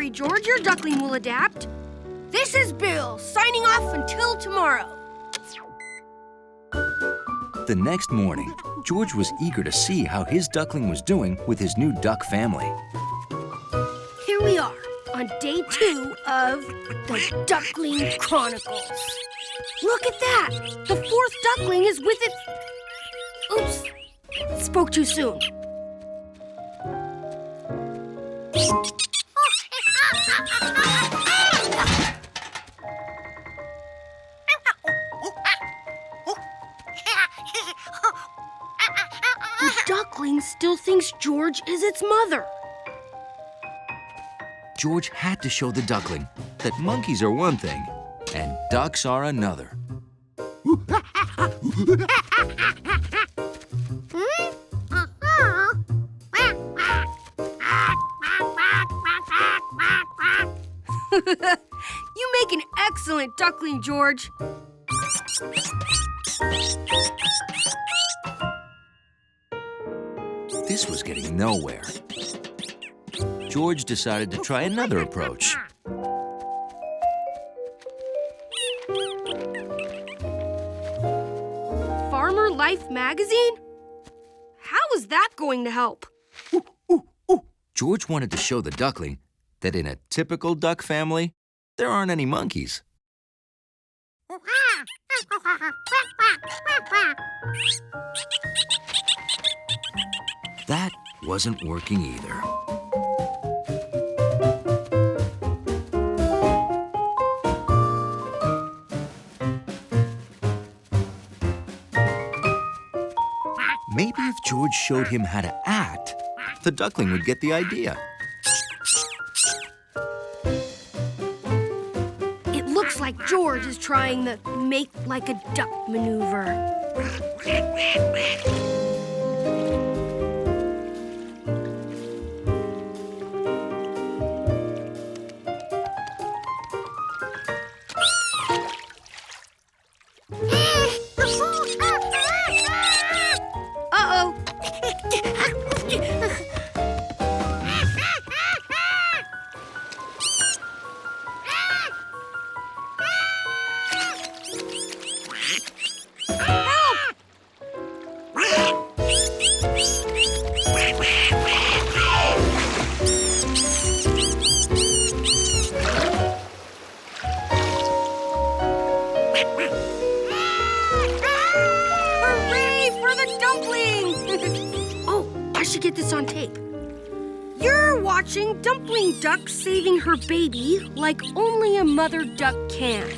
worry, George. Your duckling will adapt. This is Bill, signing off until tomorrow. The next morning, George was eager to see how his duckling was doing with his new duck family. Here we are, on day 2 of the Duckling Chronicles. Look at that! The 4th duckling is with it. Oops, spoke too soon. The duckling still thinks George is its mother. George had to show the duckling that monkeys are one thing and ducks are another. You make an excellent duckling, George. This was getting nowhere. George decided to try another approach. Farmer Life magazine? How is that going to help? George wanted to show the duckling that in a typical duck family, there aren't any monkeys. That wasn't working either. Maybe if George showed him how to act, the duckling would get the idea. It looks like George is trying the make like a duck maneuver. Uh-oh. Hooray for the dumpling! Oh, I should get this on tape. You're watching Dumpling Duck saving her baby like only a mother duck can.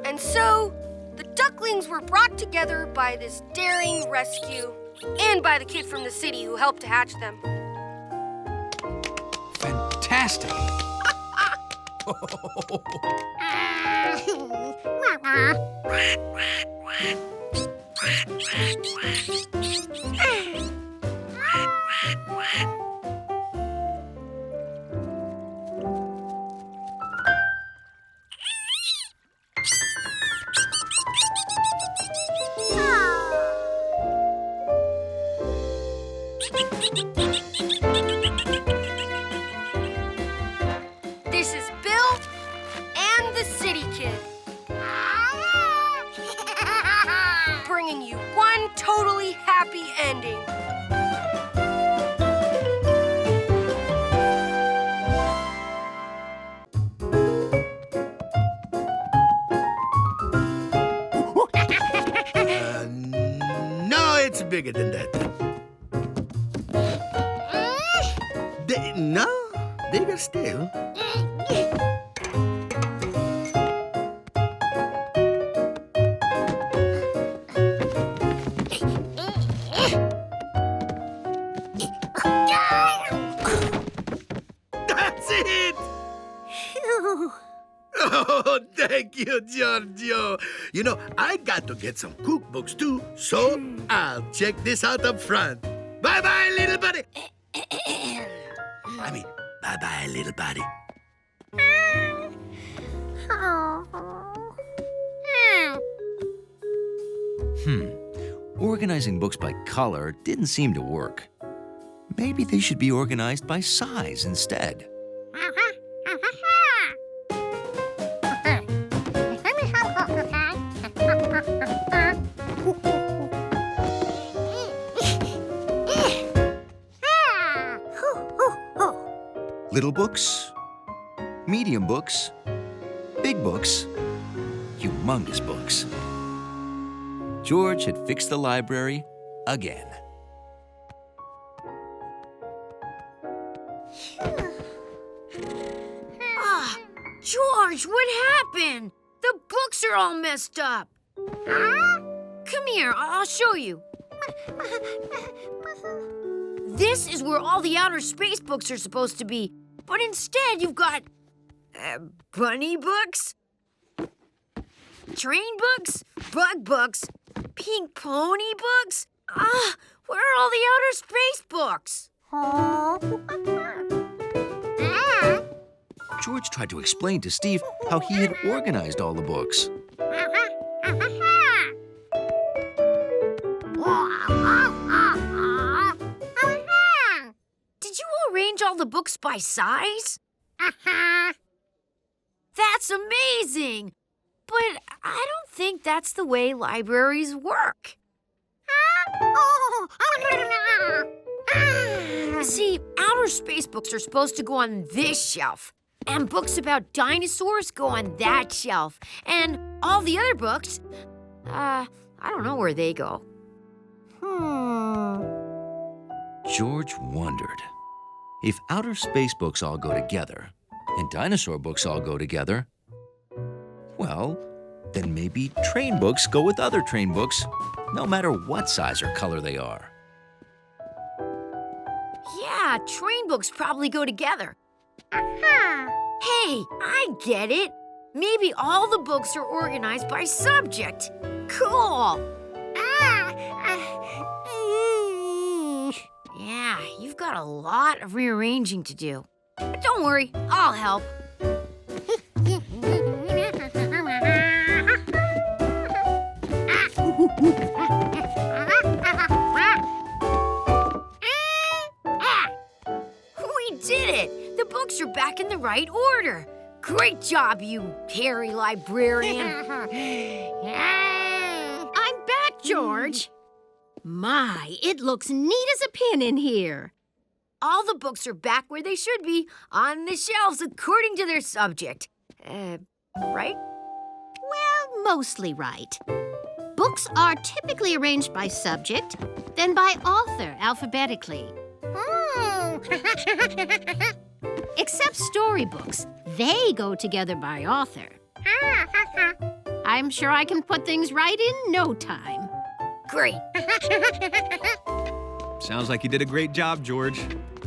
And so, the ducklings were brought together by this daring rescue and by the kid from the city who helped to hatch them. Fantastic! This is Bill and the City Kid. Bringing you one totally happy ending. No, it's bigger than that. No, bigger still. That's it! Oh, thank you, Giorgio. You know, I got to get some cookbooks too, so I'll check this out up front. Bye-bye, little buddy. I mean, bye-bye, little buddy. organizing books by color didn't seem to work. Maybe they should be organized by size instead. Little books, medium books, big books, humongous books. George had fixed the library again. George, what happened? The books are all messed up. Come here, I'll show you. This is where all the outer space books are supposed to be, but instead you've got bunny books, train books, bug books, pink pony books. Where are all the outer space books? George tried to explain to Steve how he had organized all the books. Did you arrange all the books by size? That's amazing! But I don't think that's the way libraries work. See, outer space books are supposed to go on this shelf, and books about dinosaurs go on that shelf, and all the other books, I don't know where they go. George wondered, if outer space books all go together and dinosaur books all go together, well, then maybe train books go with other train books, no matter what size or color they are. Yeah, train books probably go together. Hey, I get it. Maybe all the books are organized by subject. Cool. Yeah, you've got a lot of rearranging to do. But don't worry, I'll help. We did it! The books are back in the right order. Great job, you hairy librarian. I'm back, George. My, it looks neat as a pin in here. All the books are back where they should be, on the shelves according to their subject. Right? Well, mostly right. Books are typically arranged by subject, then by author alphabetically. Except storybooks. They go together by author. I'm sure I can put things right in no time. Great. Sounds like you did a great job, George.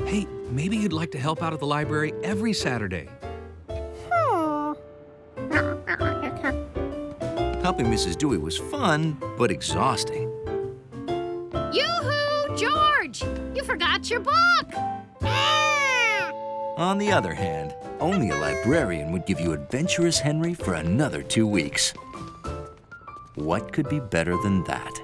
Hey, maybe you'd like to help out at the library every Saturday. Helping Mrs. Dewey was fun, but exhausting. Yoo-hoo, George! You forgot your book! On the other hand, only a librarian would give you Adventurous Henry for another 2 weeks. What could be better than that?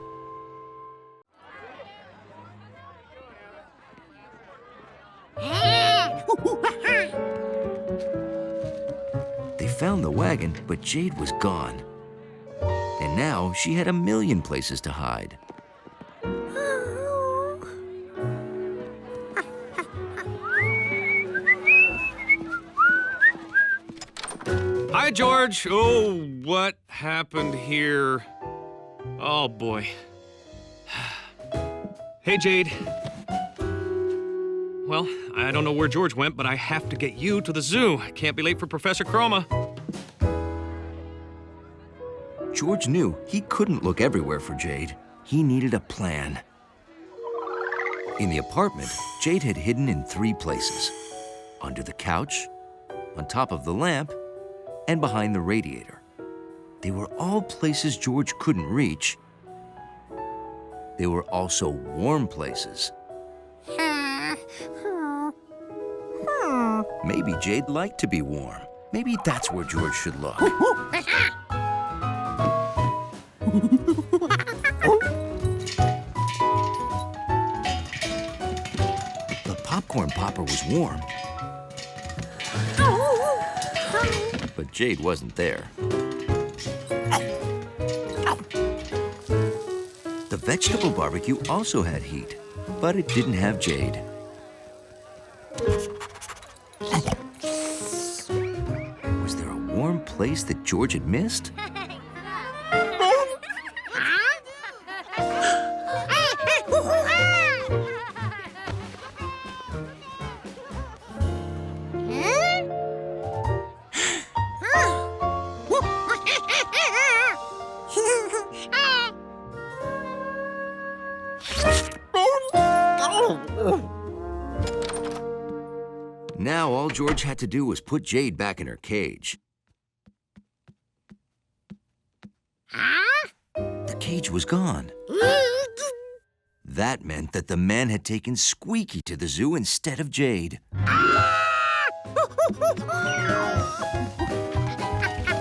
They found the wagon, but Jade was gone. And now she had a million places to hide. Hi, George. Oh, what happened here? Oh, boy. Hey, Jade. Well, I don't know where George went, but I have to get you to the zoo. I can't be late for Professor Chroma. George knew he couldn't look everywhere for Jade. He needed a plan. In the apartment, Jade had hidden in 3 places: under the couch, on top of the lamp, and behind the radiator. They were all places George couldn't reach. They were also warm places. Maybe Jade liked to be warm. Maybe that's where George should look. popcorn popper was warm. But Jade wasn't there. The vegetable barbecue also had heat, but it didn't have Jade. Was there a warm place that George had missed? Now all George had to do was put Jade back in her cage. The cage was gone. That meant that the man had taken Squeaky to the zoo instead of Jade.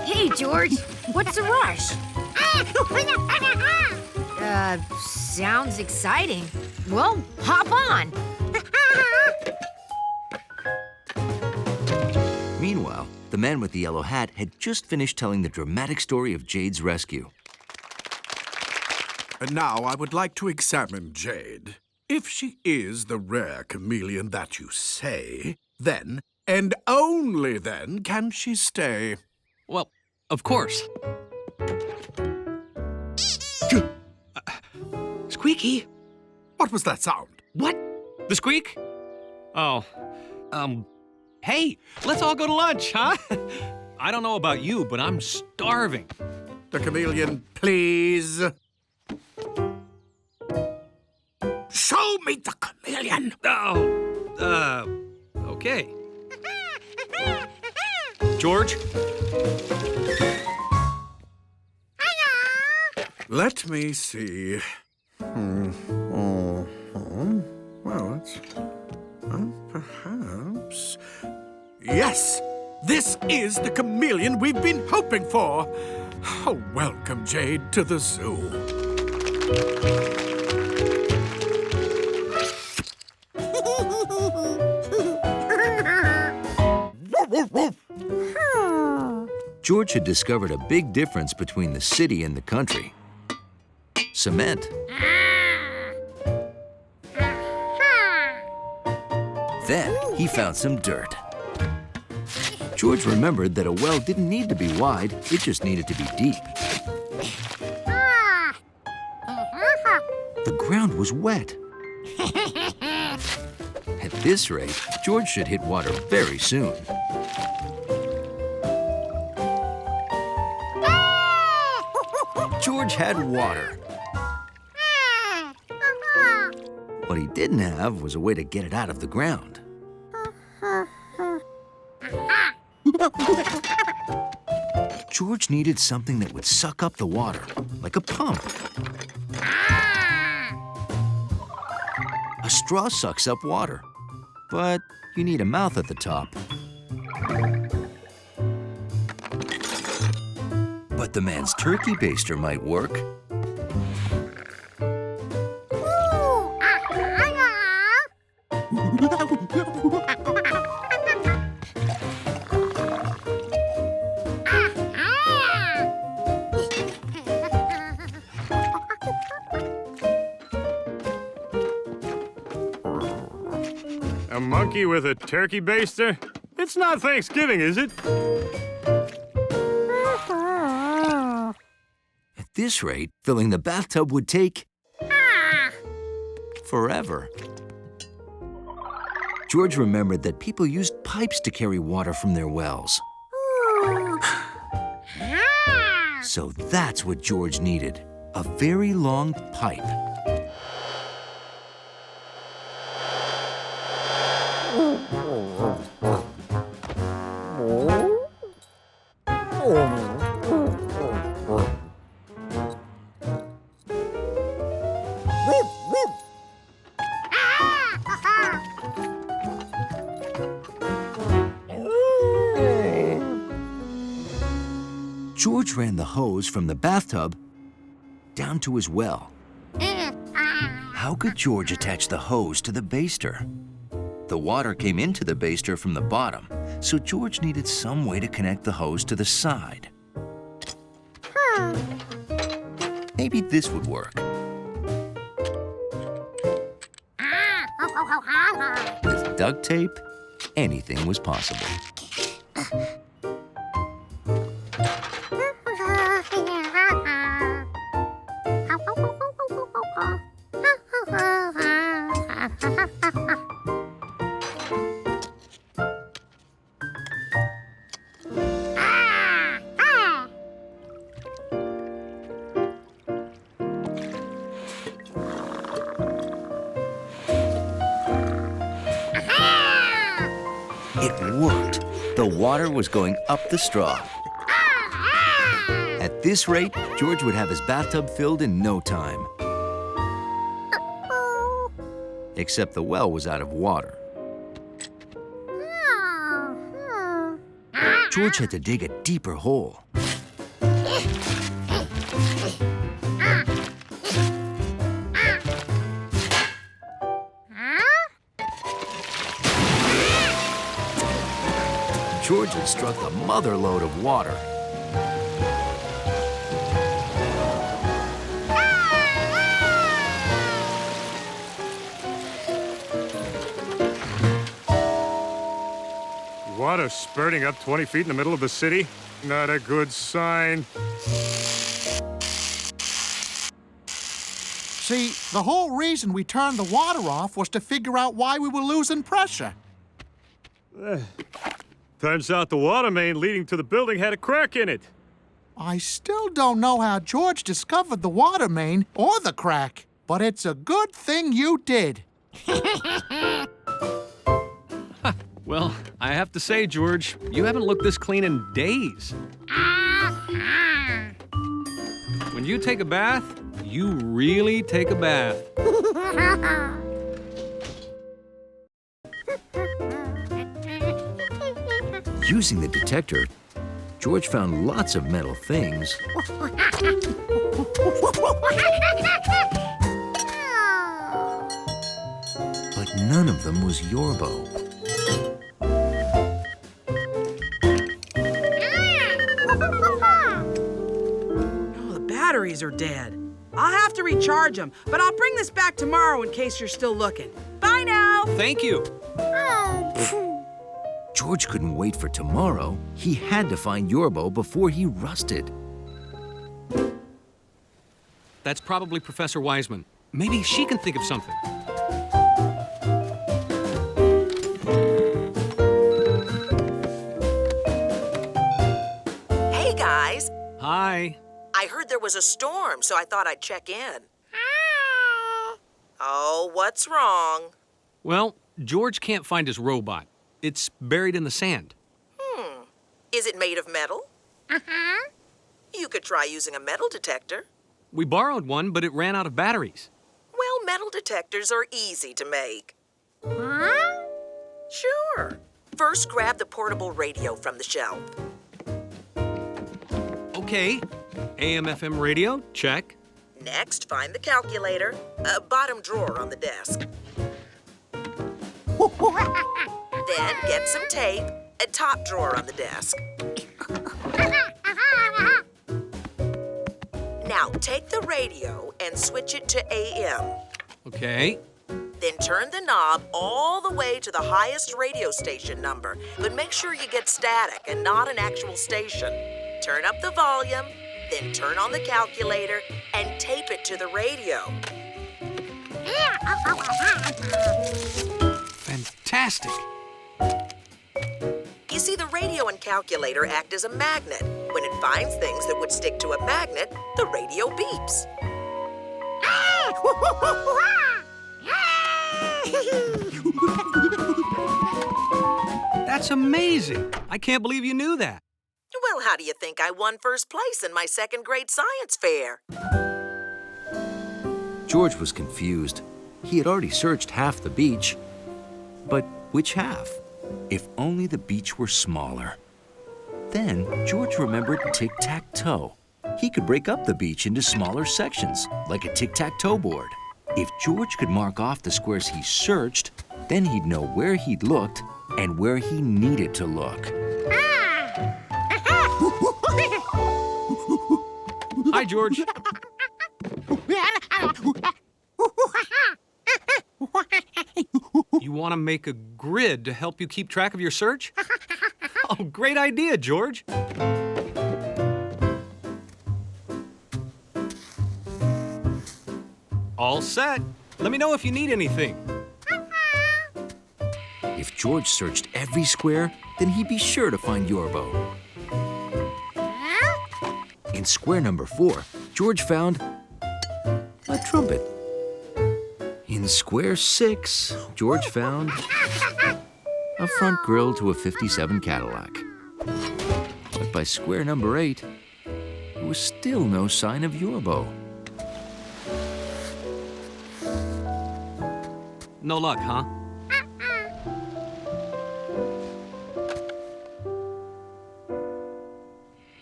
Hey, George, what's the rush? Sounds exciting. Well, hop on. Meanwhile, the man with the yellow hat had just finished telling the dramatic story of Jade's rescue. And now I would like to examine Jade. If she is the rare chameleon that you say, then, and only then, can she stay. Well, of course. Squeaky? What was that sound? What? The squeak? Oh, hey, let's all go to lunch, huh? I don't know about you, but I'm starving. The chameleon, please. Show me the chameleon. Oh, okay. George? Let me see. Well, it's... perhaps... Yes! This is the chameleon we've been hoping for! Oh, welcome, Jade, to the zoo. George had discovered a big difference between the city and the country. Cement. Then he found some dirt. George remembered that a well didn't need to be wide, it just needed to be deep. The ground was wet. At this rate, George should hit water very soon. George had water. What he didn't have was a way to get it out of the ground. George needed something that would suck up the water, like a pump. A straw sucks up water, but you need a mouth at the top. But the man's turkey baster might work. A monkey with a turkey baster? It's not Thanksgiving, is it? At this rate, filling the bathtub would take forever. George remembered that people used pipes to carry water from their wells. So that's what George needed, a very long pipe. George ran the hose from the bathtub down to his well. How could George attach the hose to the baster? The water came into the baster from the bottom, so George needed some way to connect the hose to the side. Maybe this would work. With duct tape, anything was possible. It worked. The water was going up the straw. At this rate, George would have his bathtub filled in no time. Except the well was out of water. George had to dig a deeper hole. George had struck a mother load of water. Water spurting up 20 feet in the middle of the city? Not a good sign. See, the whole reason we turned the water off was to figure out why we were losing pressure. Turns out the water main leading to the building had a crack in it. I still don't know how George discovered the water main or the crack, but it's a good thing you did. Well, I have to say, George, you haven't looked this clean in days. When you take a bath, you really take a bath. Using the detector, George found lots of metal things. But none of them was Yorbo. Oh, the batteries are dead. I'll have to recharge them, but I'll bring this back tomorrow in case you're still looking. Bye now! Thank you. George couldn't wait for tomorrow. He had to find Yorbo before he rusted. That's probably Professor Wiseman. Maybe she can think of something. Hey, guys. Hi. I heard there was a storm, so I thought I'd check in. Oh, what's wrong? Well, George can't find his robot. It's buried in the sand. Is it made of metal? You could try using a metal detector. We borrowed one, but it ran out of batteries. Well, metal detectors are easy to make. Sure. First, grab the portable radio from the shelf. Okay. AM/FM radio, check. Next, find the calculator, bottom drawer on the desk. Then get some tape, a top drawer on the desk. Now, take the radio and switch it to AM. Okay. Then turn the knob all the way to the highest radio station number, but make sure you get static and not an actual station. Turn up the volume, then turn on the calculator and tape it to the radio. Fantastic. You see, the radio and calculator act as a magnet. When it finds things that would stick to a magnet, the radio beeps. That's amazing. I can't believe you knew that. Well, how do you think I won first place in my second grade science fair? George was confused. He had already searched half the beach. But which half? If only the beach were smaller. Then George remembered tic-tac-toe. He could break up the beach into smaller sections, like a tic-tac-toe board. If George could mark off the squares he searched, Then he'd know where he'd looked and where he needed to look. Hi, George. You want to make a grid to help you keep track of your search? Oh, great idea, George. All set. Let me know if you need anything. If George searched every square, then he'd be sure to find Yorbo. In square number 4, George found a trumpet. In square 6, George found a front grille to a 57 Cadillac. But by square number 8, there was still no sign of Yorbo. No luck, huh?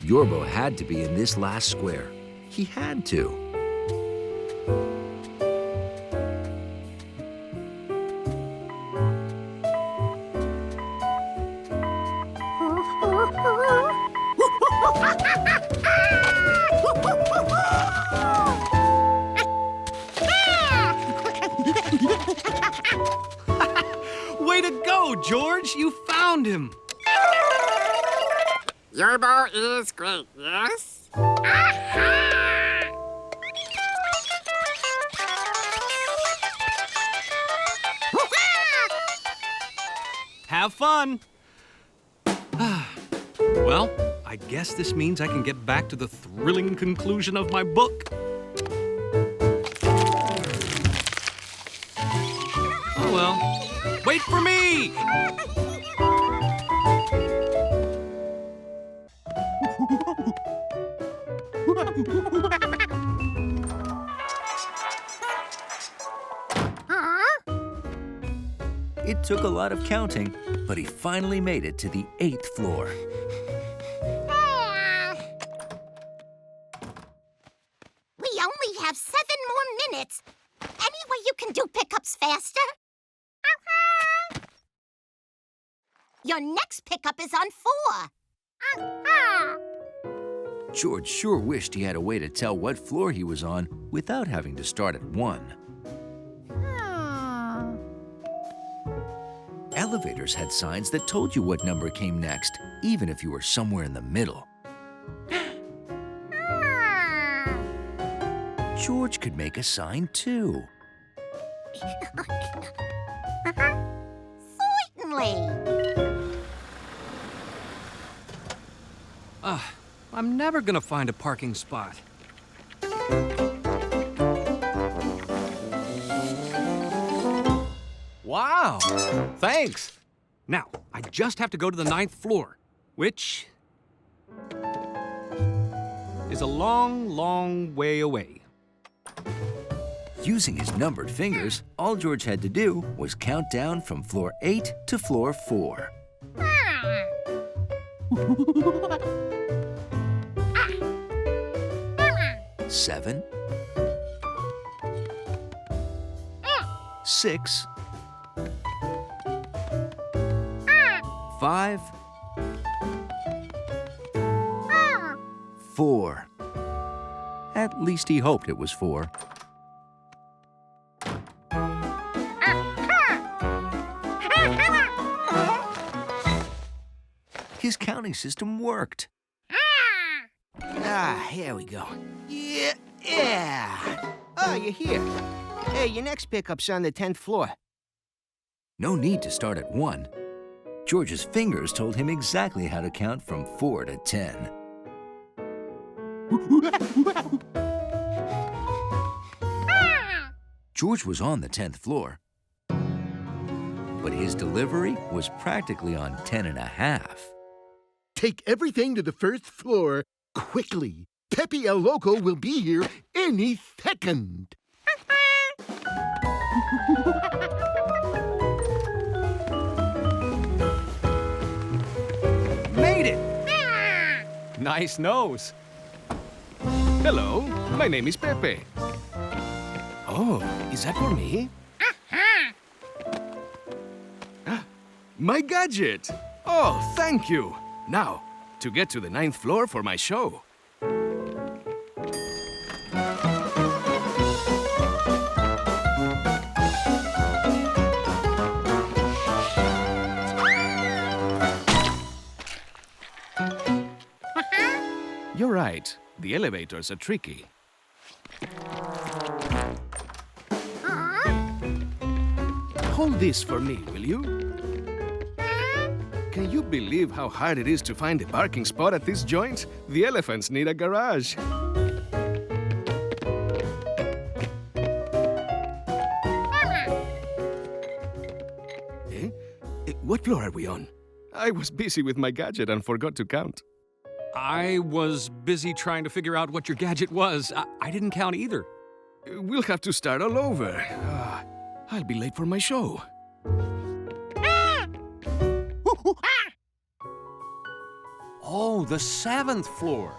Yorbo had to be in this last square. He had to. Way to go, George! You found him! Yorbo is great, yes? Have fun! Well, I guess this means I can get back to the thrilling conclusion of my book. Oh well. Wait for me! It took a lot of counting, but he finally made it to the 8th floor. We only have 7 more minutes. Any way you can do pickups faster? Your next pickup is on 4. George sure wished he had a way to tell what floor he was on without having to start at 1. Elevators had signs that told you what number came next, even if you were somewhere in the middle. George could make a sign too. Certainly. I'm never gonna find a parking spot. Wow, thanks. Now, I just have to go to the 9th floor, which is a long, long way away. Using his numbered fingers, all George had to do was count down from floor 8 to floor 4. 7, 6, 5, 4. At least he hoped it was 4. His counting system worked. Here we go. Yeah. Oh, you're here. Hey, your next pickup's on the 10th floor. No need to start at 1. George's fingers told him exactly how to count from 4 to 10. George was on the 10th floor, but his delivery was practically on 10 and a half. Take everything to the 1st floor quickly. Pepe El Loco will be here any second. Made it! Nice nose. Hello, my name is Pepe. Oh, is that for me? My gadget! Oh, thank you! Now, to get to the 9th floor for my show. You're right. The elevators are tricky. Hold this for me, will you? Can you believe how hard it is to find a parking spot at this joint? The elephants need a garage. Eh? What floor are we on? I was busy with my gadget and forgot to count. I was busy trying to figure out what your gadget was. I didn't count either. We'll have to start all over. I'll be late for my show. Oh, the 7th floor.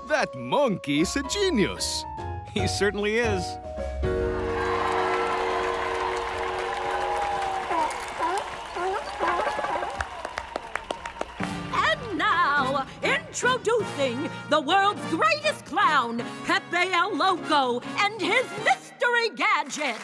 That monkey is a genius. He certainly is. And now, introducing the world's greatest clown, Pepe El Loco, and his mystery gadget.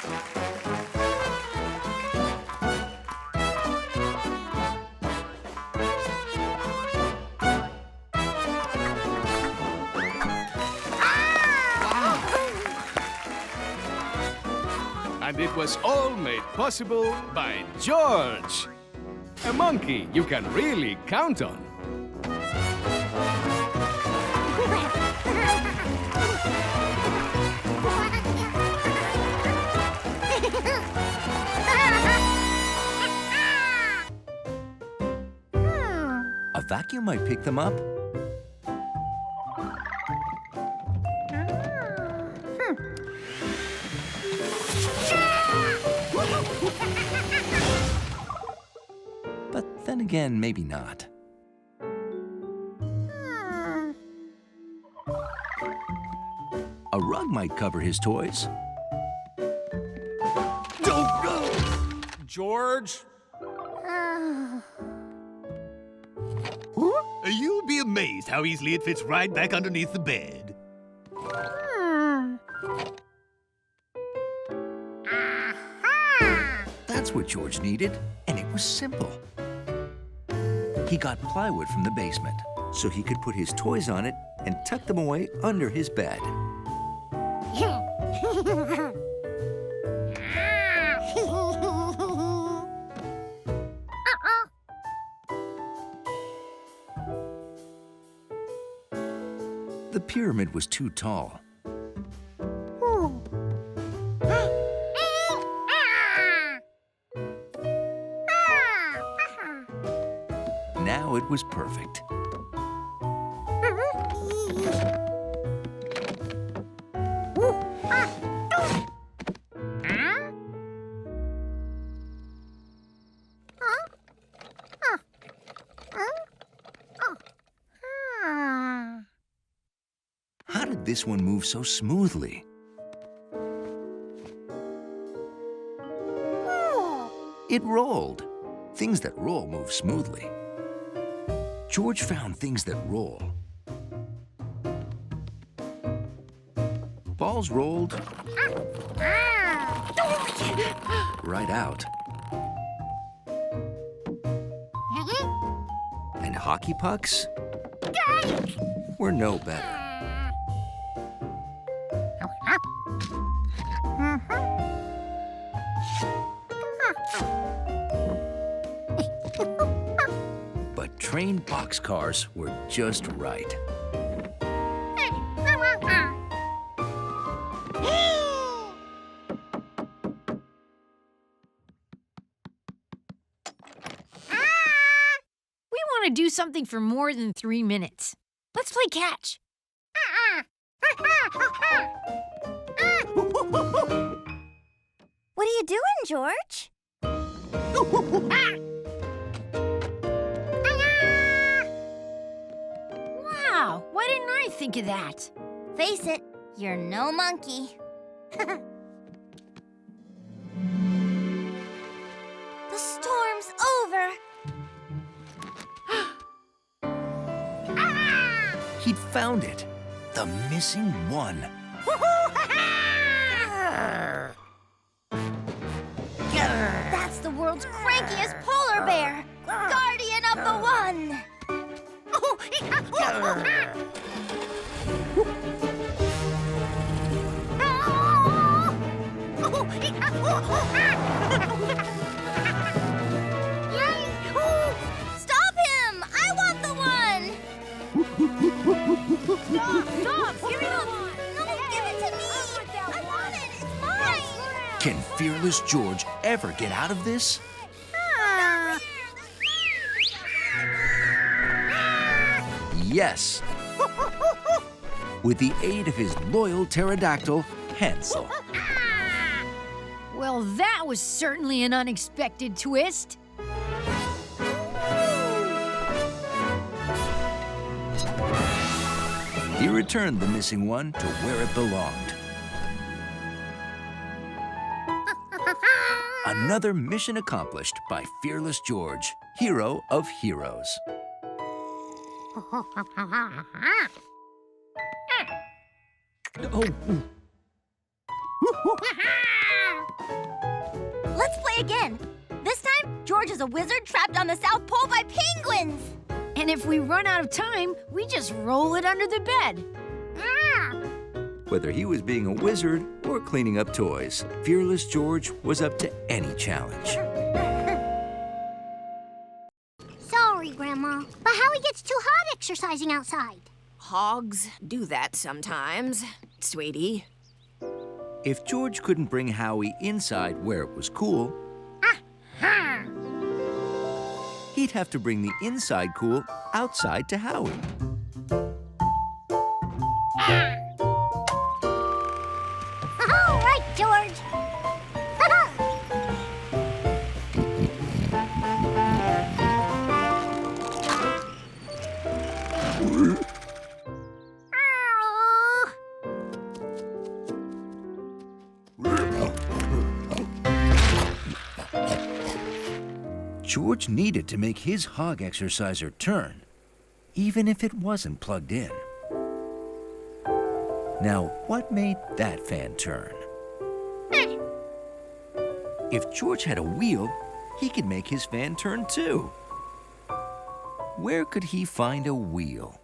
And it was all made possible by George. A monkey you can really count on. A vacuum might pick them up. But then again, maybe not. A rug might cover his toys. George? You'll be amazed how easily it fits right back underneath the bed. That's what George needed, and it was simple. He got plywood from the basement, so he could put his toys on it and tuck them away under his bed. The pyramid was too tall. Now it was perfect. How did this one move so smoothly? It rolled. Things that roll move smoothly. George found things that roll. Balls rolled right out. And hockey pucks were no better. But train boxcars were just right. We want to do something for more than 3 minutes. Let's play catch. What are you doing, George? Wow, why didn't I think of that? Face it, you're no monkey. The storm's over. He'd found it. The missing one. That's the world's crankiest polar bear, guardian of the one. Stop him! I want the one! Stop! Give me the one! No, give it to me! I want it! It's mine! Can Fearless George ever get out of this? Yes. With the aid of his loyal pterodactyl, Hansel. Well, that was certainly an unexpected twist. He returned the missing one to where it belonged. Another mission accomplished by Fearless George, hero of heroes. Let's play again. This time, George is a wizard trapped on the South Pole by penguins. And if we run out of time, we just roll it under the bed. Whether he was being a wizard or cleaning up toys, Fearless George was up to any challenge. Sorry, Grandma, but Howie gets too hot exercising outside. Hogs do that sometimes, sweetie. If George couldn't bring Howie inside where it was cool, he'd have to bring the inside cool outside to Howie. All right, George. George needed to make his hog exerciser turn, even if it wasn't plugged in. Now, what made that fan turn? If George had a wheel, he could make his fan turn too. Where could he find a wheel?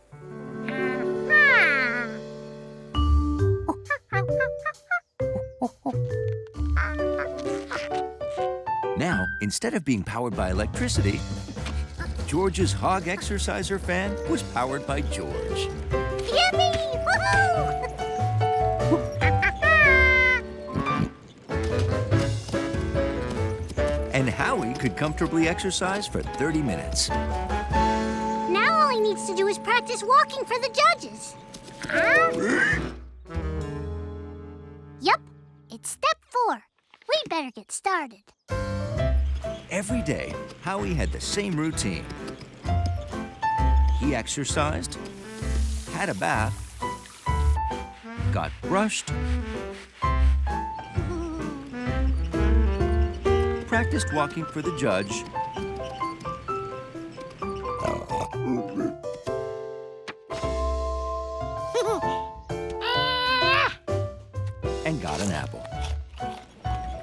Now, instead of being powered by electricity, George's hog exerciser fan was powered by George. Yippee! Woohoo! And Howie could comfortably exercise for 30 minutes. Now all he needs to do is practice walking for the judges. Yep, it's step 4. We'd better get started. Every day, Howie had the same routine. He exercised, had a bath, got brushed, practiced walking for the judge, and got an apple.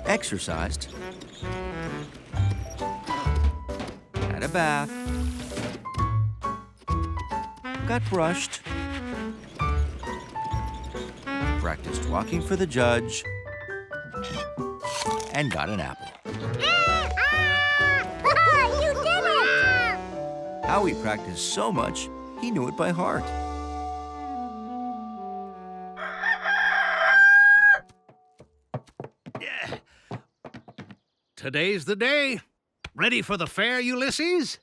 Exercised, had a bath, got brushed, practiced walking for the judge, and got an apple. You did it! Howie practiced so much, he knew it by heart. Today's the day. Ready for the fair, Ulysses?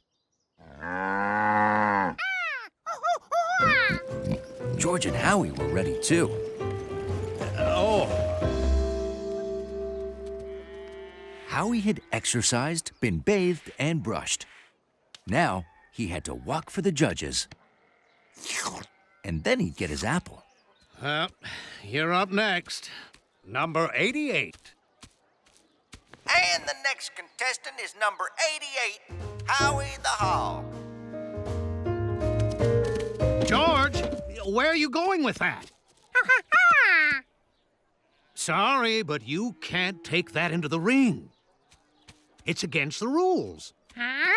George and Howie were ready too. Howie had exercised, been bathed, and brushed. Now he had to walk for the judges. And then he'd get his apple. You're up next. Number 88. And the next contestant is number 88, Howie the Hog. George, Where are you going with that? Sorry, but you can't take that into the ring. It's against the rules. Huh?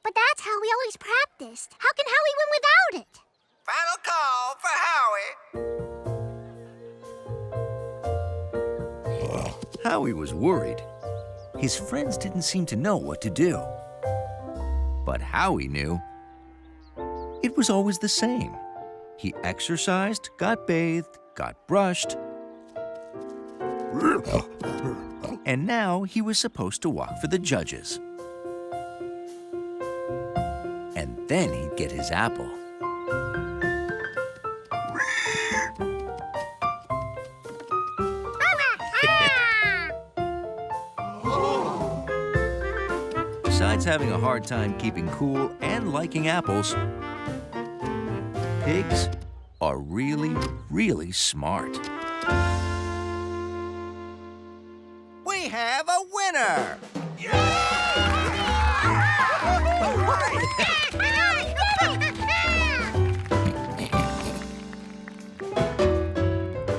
But that's how we always practiced. How can Howie win without it? Final call for Howie. Howie was worried. His friends didn't seem to know what to do. But Howie knew. It was always the same. He exercised, got bathed, got brushed, and now he was supposed to walk for the judges. And then he'd get his apple. Besides having a hard time keeping cool and liking apples, pigs are really, really smart. We have a winner!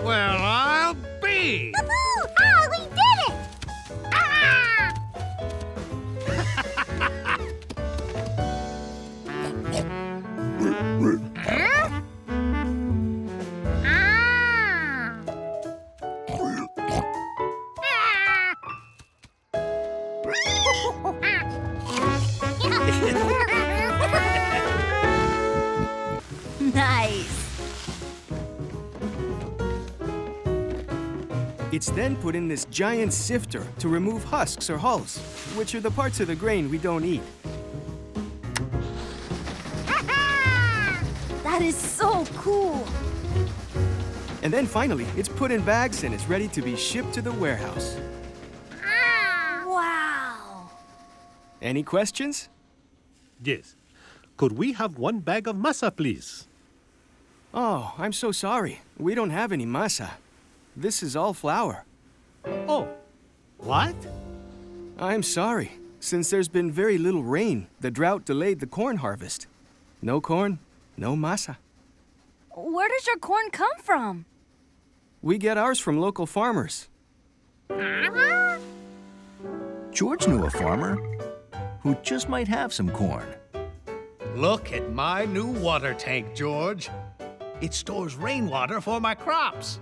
Well, I'll be! Woohoo! Howie did it! Nice. It's then put in this giant sifter to remove husks or hulls, which are the parts of the grain we don't eat. That is so cool. And then finally, it's put in bags and is ready to be shipped to the warehouse. Wow. Any questions? Yes. Could we have one bag of masa, please? Oh, I'm so sorry. We don't have any masa. This is all flour. Oh, what? I'm sorry. Since there's been very little rain, the drought delayed the corn harvest. No corn, no masa. Where does your corn come from? We get ours from local farmers. George knew a farmer who just might have some corn. Look at my new water tank, George. It stores rainwater for my crops.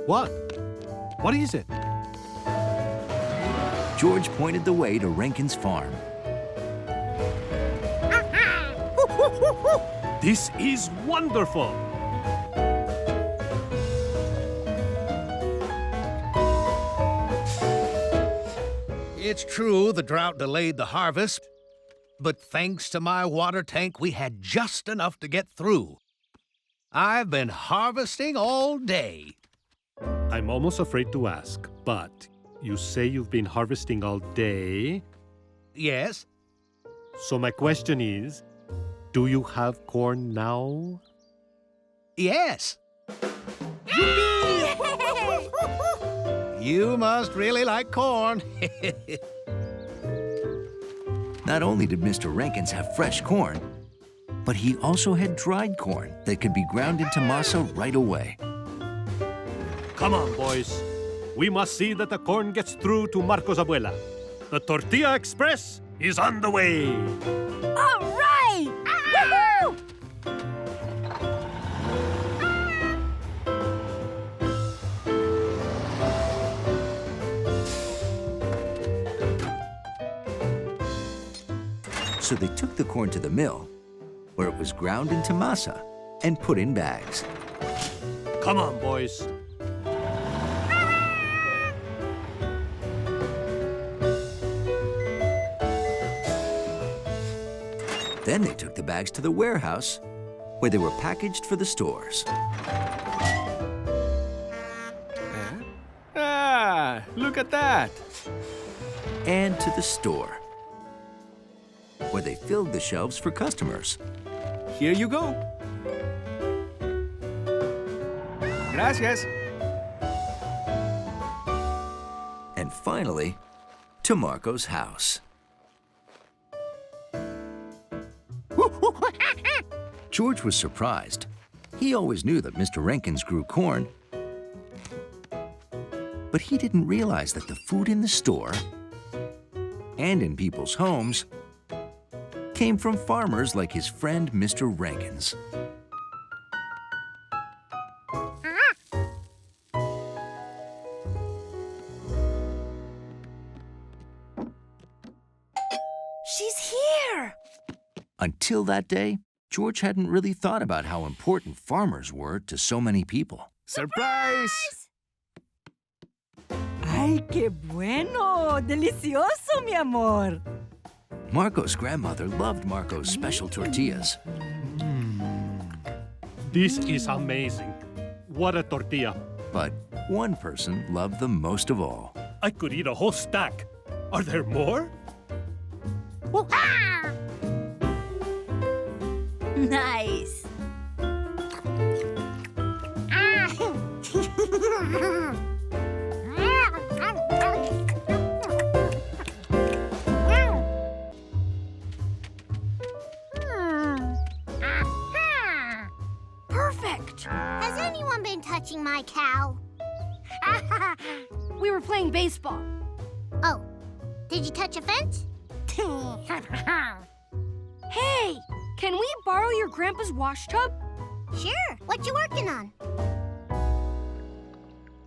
What? What is it? George pointed the way to Rankin's farm. This is wonderful. It's true the drought delayed the harvest, but thanks to my water tank, we had just enough to get through. I've been harvesting all day. I'm almost afraid to ask, but you say you've been harvesting all day? Yes? So my question is, do you have corn now? Yes. You must really like corn. Not only did Mr. Rankins have fresh corn, but he also had dried corn that could be ground into masa right away. Come on, boys. We must see that the corn gets through to Marco's abuela. The Tortilla Express is on the way. All right! Woohoo! So they took the corn to the mill, where it was ground into masa and put in bags. Come on, boys. Then they took the bags to the warehouse, where they were packaged for the stores. Ah, look at that. And to the store, where they filled the shelves for customers. Here you go. Gracias. finally, to Marco's house. George was surprised. He always knew that Mr. Rankins grew corn, but he didn't realize that the food in the store and in people's homes came from farmers like his friend Mr. Rankins. She's here! Until that day, George hadn't really thought about how important farmers were to so many people. Surprise! ¡Ay, qué bueno! ¡Delicioso, mi amor! Marco's grandmother loved Marco's special tortillas. This is amazing. What a tortilla. But one person loved them most of all. I could eat a whole stack. Are there more? Nice. Perfect! Has anyone been touching my cow? We were playing baseball. Oh, did you touch a fence? Hey, can we borrow your grandpa's wash tub? Sure. What you working on?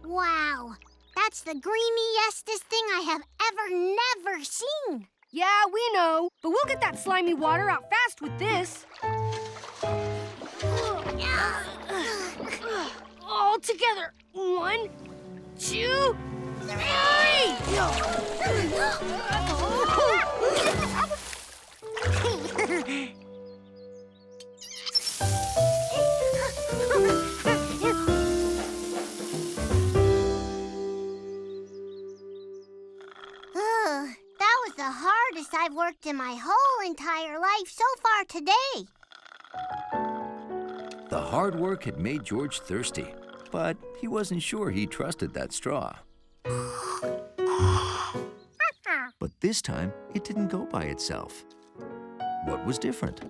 Wow, that's the greeniestest thing I have never seen. Yeah, we know, but we'll get that slimy water out fast with this. All together. 1, 2, 3! That was the hardest I've worked in my whole entire life so far today. The hard work had made George thirsty, but he wasn't sure he trusted that straw. But this time, it didn't go by itself. What was different?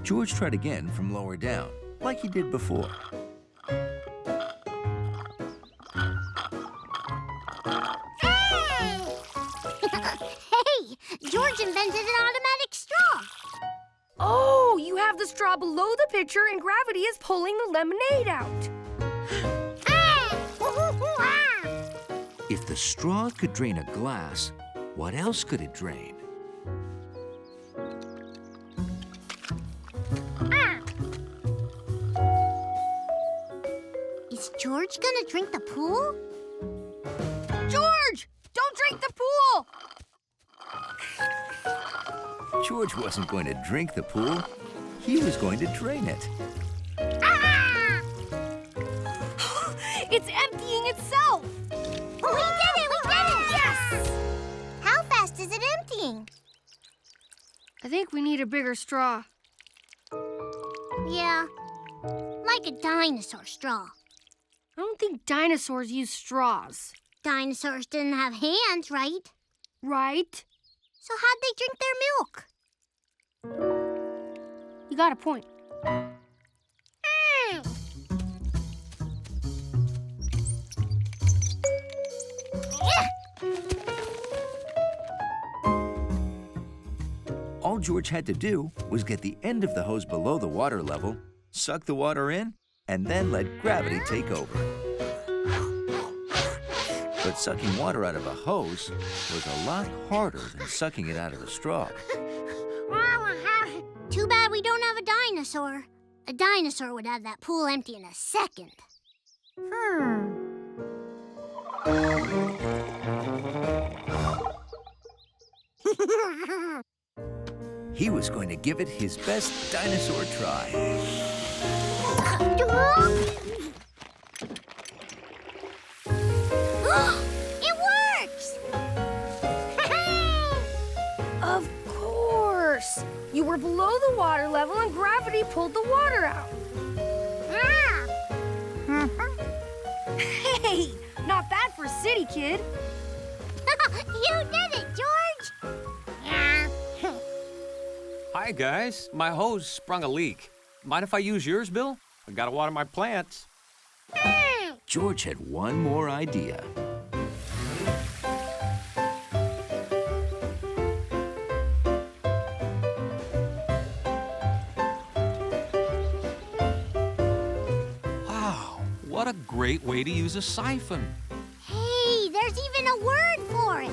George tried again from lower down, like he did before. Hey, George invented an automatic straw. Oh, you have the straw below the pitcher and gravity is pulling the lemonade out. If the straw could drain a glass, what else could it drain? Is George gonna drink the pool? George, don't drink the pool! George wasn't going to drink the pool. He was going to drain it. It's emptying itself! We did it! Yes! How fast is it emptying? I think we need a bigger straw. Yeah, like a dinosaur straw. I don't think dinosaurs use straws. Dinosaurs didn't have hands, right? Right? So how'd they drink their milk? You got a point. All George had to do was get the end of the hose below the water level, suck the water in, and then let gravity take over. But sucking water out of a hose was a lot harder than sucking it out of a straw. Too bad we don't have a dinosaur. A dinosaur would have that pool empty in a second. He was going to give it his best dinosaur try. It works! Of course! You were below the water level and gravity pulled the water out. Hey! Not Not bad for a city kid. You did it, George! Hi, guys. My hose sprung a leak. Mind if I use yours, Bill? I gotta water my plants. George had one more idea. Wow, what a great way to use a siphon. Hey, there's even a word for it.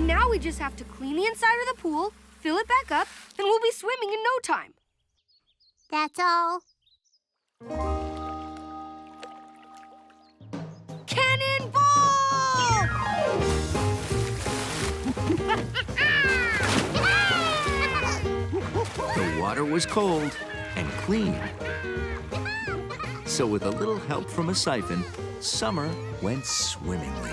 Now we just have to clean the inside of the pool, fill it back up, and we'll be swimming in no time. That's all. Cannonball! The water was cold and clean. So with a little help from a siphon, summer went swimmingly.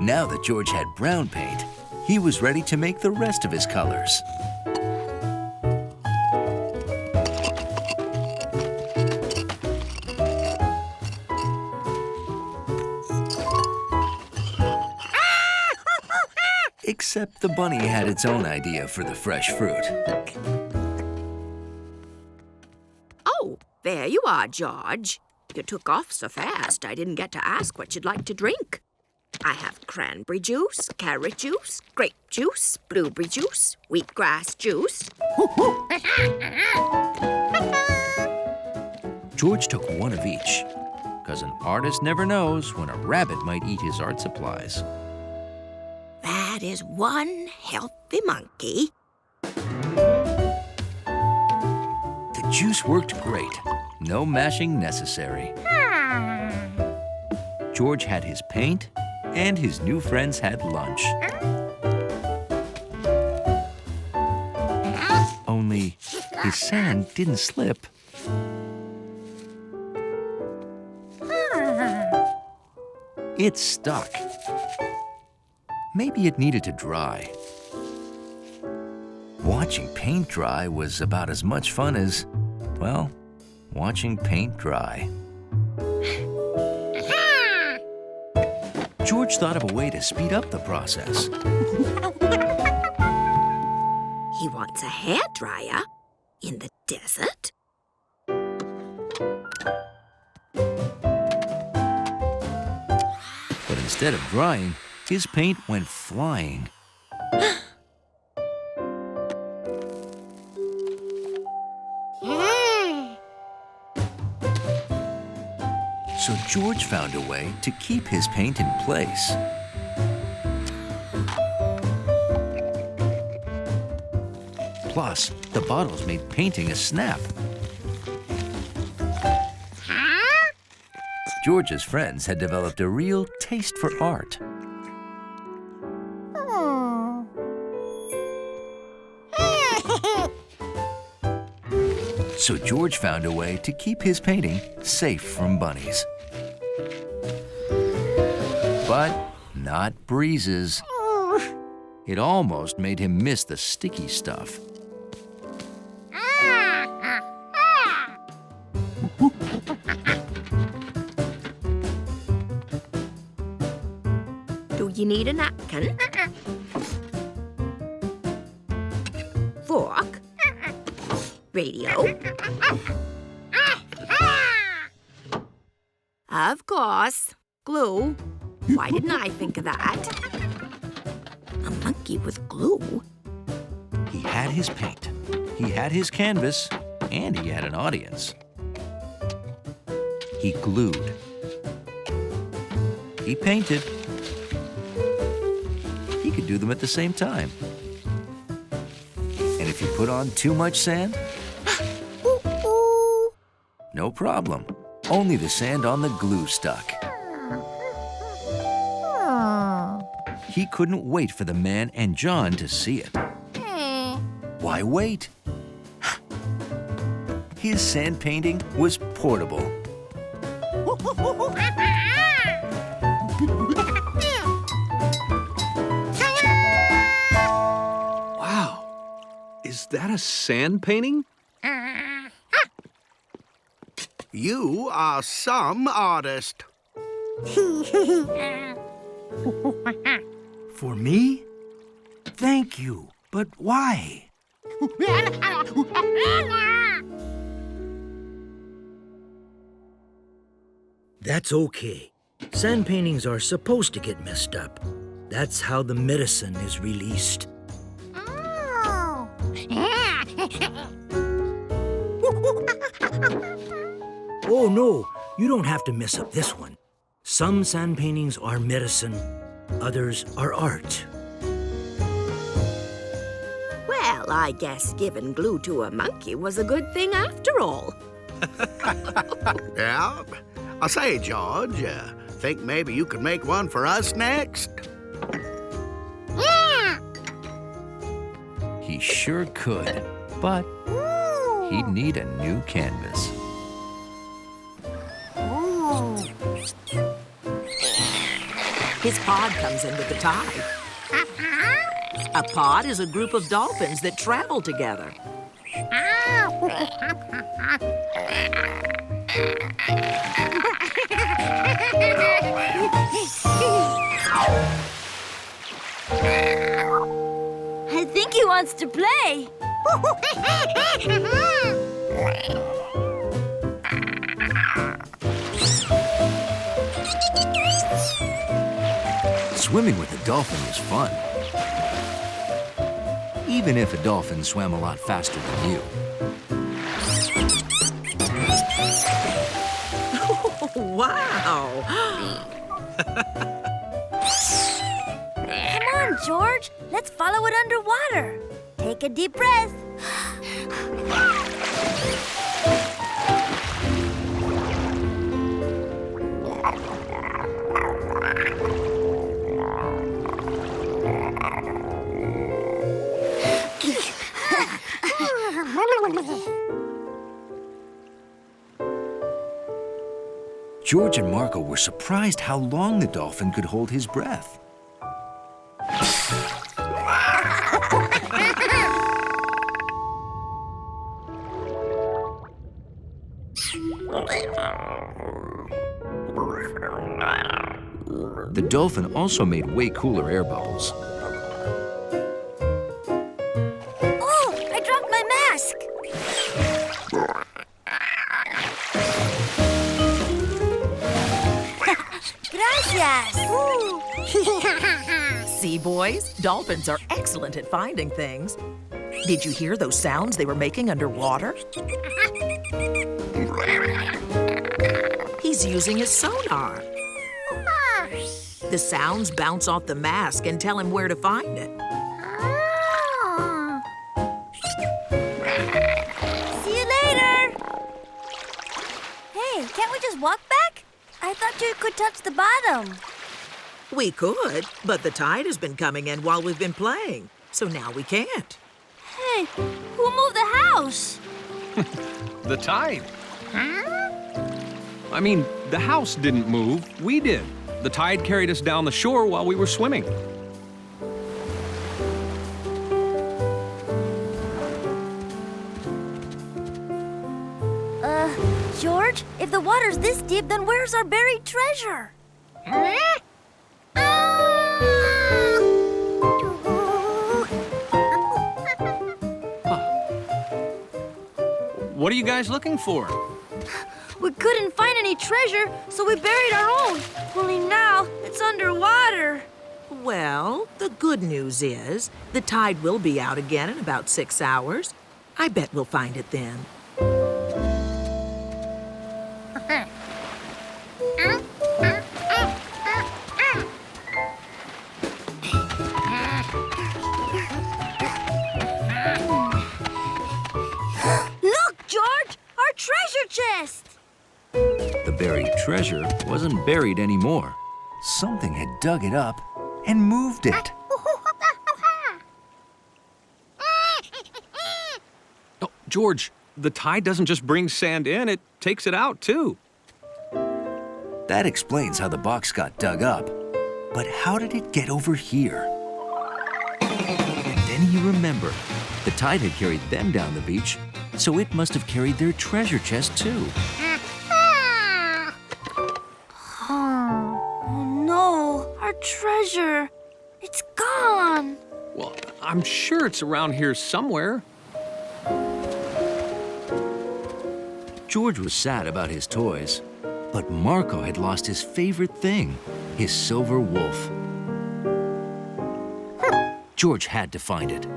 Now that George had brown paint, he was ready to make the rest of his colors. Except the bunny had its own idea for the fresh fruit. Oh, there you are, George. You took off so fast, I didn't get to ask what you'd like to drink. I have cranberry juice, carrot juice, grape juice, blueberry juice, wheatgrass juice. George took one of each, because an artist never knows when a rabbit might eat his art supplies. That is one healthy monkey. The juice worked great. No mashing necessary. George had his paint, and his new friends had lunch. Only his sand didn't slip. It stuck. Maybe it needed to dry. Watching paint dry was about as much fun as, well, watching paint dry. George thought of a way to speed up the process. He wants a hairdryer in the desert. But instead of drying, his paint went flying. So George found a way to keep his paint in place. Plus, the bottles made painting a snap. George's friends had developed a real taste for art. So George found a way to keep his painting safe from bunnies. But not breezes. It almost made him miss the sticky stuff. Do you need a napkin? Fork? Radio? Of course. Glue. Why didn't I think of that? A monkey with glue? He had his paint, he had his canvas, and he had an audience. He glued. He painted. He could do them at the same time. And if you put on too much sand, no problem. Only the sand on the glue stuck. He couldn't wait for the man and John to see it. Why wait? His sand painting was portable. Wow, Is that a sand painting? You are some artist. For me? Thank you, but why? That's okay. Sand paintings are supposed to get messed up. That's how the medicine is released. Oh no, you don't have to mess up this one. Some sand paintings are medicine, others are art. Well, I guess giving glue to a monkey was a good thing after all. Yeah? I say, George, think maybe you could make one for us next? He sure could, but he'd need a new canvas. His pod comes in with the tide. A pod is a group of dolphins that travel together. I think he wants to play. Swimming with a dolphin was fun. Even if a dolphin swam a lot faster than you. Wow! Come on, George. Let's follow it underwater. Take a deep breath. George and Marco were surprised how long the dolphin could hold his breath. The dolphin also made way cooler air bubbles. Oh, I dropped my mask. Gracias. See, boys, dolphins are excellent at finding things. Did you hear those sounds they were making underwater? He's using his sonar. The sounds bounce off the mask and tell him where to find it. See you later. Hey, can't we just walk back? I thought you could touch the bottom. We could, but the tide has been coming in while we've been playing, so now we can't. Hey, who moved the house? The tide. I mean, the house didn't move. We did. The tide carried us down the shore while we were swimming. George, if the water's this deep, then where's our buried treasure? What are you guys looking for? We couldn't find any treasure, so we buried our own. Only now, it's underwater. Well, the good news is the tide will be out again in about 6 hours. I bet we'll find it then. Look, George! Our treasure chest! The buried treasure wasn't buried anymore. Something had dug it up and moved it. Oh, George, the tide doesn't just bring sand in, it takes it out, too. That explains how the box got dug up. But how did it get over here? And then he remembered. The tide had carried them down the beach, so it must have carried their treasure chest too. Oh no, our treasure. It's gone. Well, I'm sure it's around here somewhere. George was sad about his toys, but Marco had lost his favorite thing, his silver wolf. George had to find it.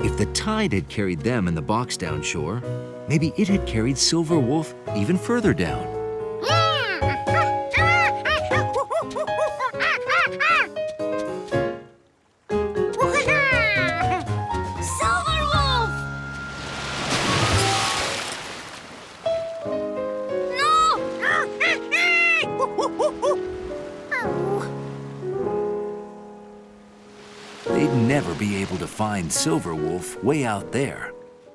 If the tide had carried them and the box down shore, maybe it had carried Silver Wolf even further down. Silver Wolf! They'd never be able to find Silver Wolf way out there.